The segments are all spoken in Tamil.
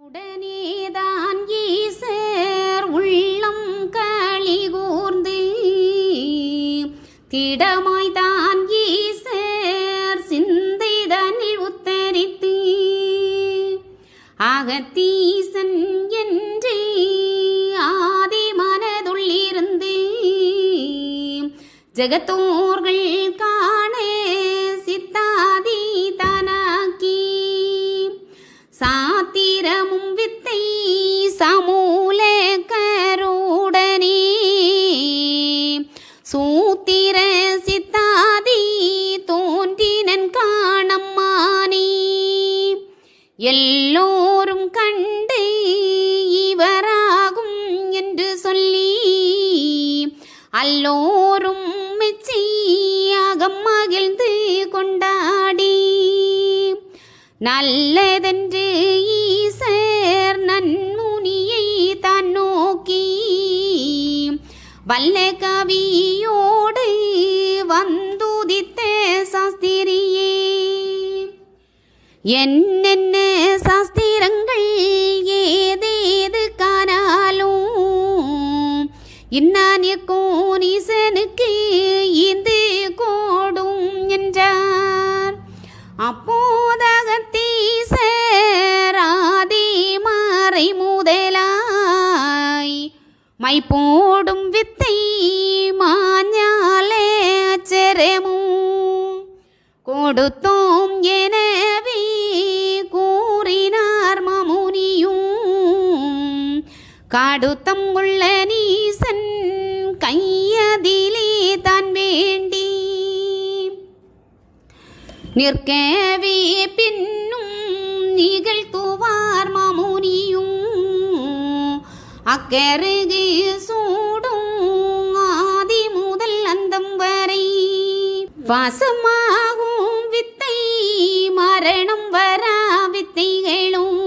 உடனேதான் ஈசர் உள்ளம் களி கூர்ந்து திடமாய்தான் ஈசர் சிந்தைதனில் உத்தரித்து அகத்தீசன் என்று ஆதி மனதுள்ளிருந்து ஜெகத்தோர்கள் காண சித்தாதி தனாக்கி சாத்திரமும் வித்தை சமூல கருடனே சூத்திர சித்தாதி தோன்றினன் காணம்மானே எல்லோரும் கண்டு இவராகும் என்று சொல்லி அல்லோரும் மெச்சி அகம் மகிழ்ந்து கொண்டாடி நல்லதென்று ஈசர் நன்முனியை தான் நோக்கி வல்ல கவியோடு வந்துதித்த சாஸ்திரியே என்னென்ன சாஸ்திரங்கள் ஏதேது காணாலும் இன்னான் கோணீசனுக்கு இது கோடும் என்றார். அப்போதகத்தீசர் ஆதி மாறை முதலாய் மை போடும் வித்தை மாஞாலே அச்சரமும் கொடுத்தோம் எனவே கூறினார் மாமுனியும் காடுத்தம் உள்ள நீசன் கையதிலே தான் வேண்டி நிற்கவே பின்னும் நிகழ்த்துவார் மாமுனியும் அக்கருகு சூடும் ஆதி முதல் அந்தம் வரை வாசமாகும் வித்தை மரணம் வரா வித்தைகளும்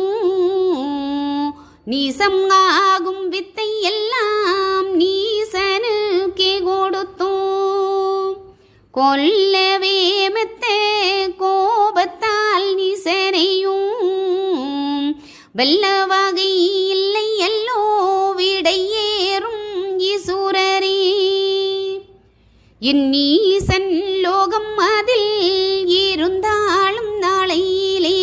நீசம் ஆகும் வித்தை எல்லாம் நீசனுக்கே கொடுத்தோம் கொல்லவே மெத்த கோபத்தால் நீசனையும் வெல்ல வகை இல்லை எல்லோ விடையேறும் ஈசுரரே இந்நீசன் லோகம் அதில் இருந்தாலும் நாளையிலே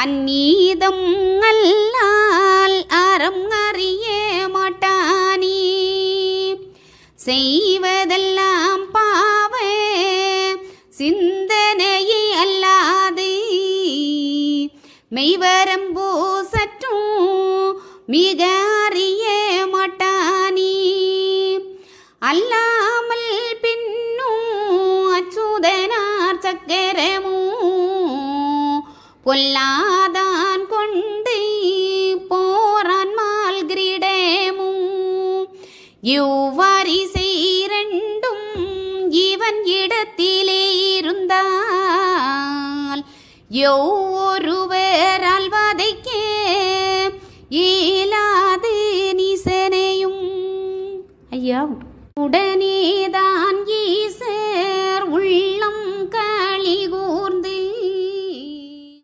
அந்நீதம் அல்லால் அறம் அறிய மாட்டானே செய்வதெல்லாம் பாவ சிந்தனையே அல்லாது மெய்வரம்போ சற்றும் மிக அறிய மாட்டானே அல்லாமல் பின்னும் அச்சுதனார் சக்கரமோ பொல்லாதான் கொண்டு போரான் மால் கிரீடமும் இவ்வாரிசை இரண்டும் இவன் இடத்திலே இருந்தால் ஒருவரால் வதைக்க இயலாது நீசனையும். ஐயா உடனேதான் ஈசர்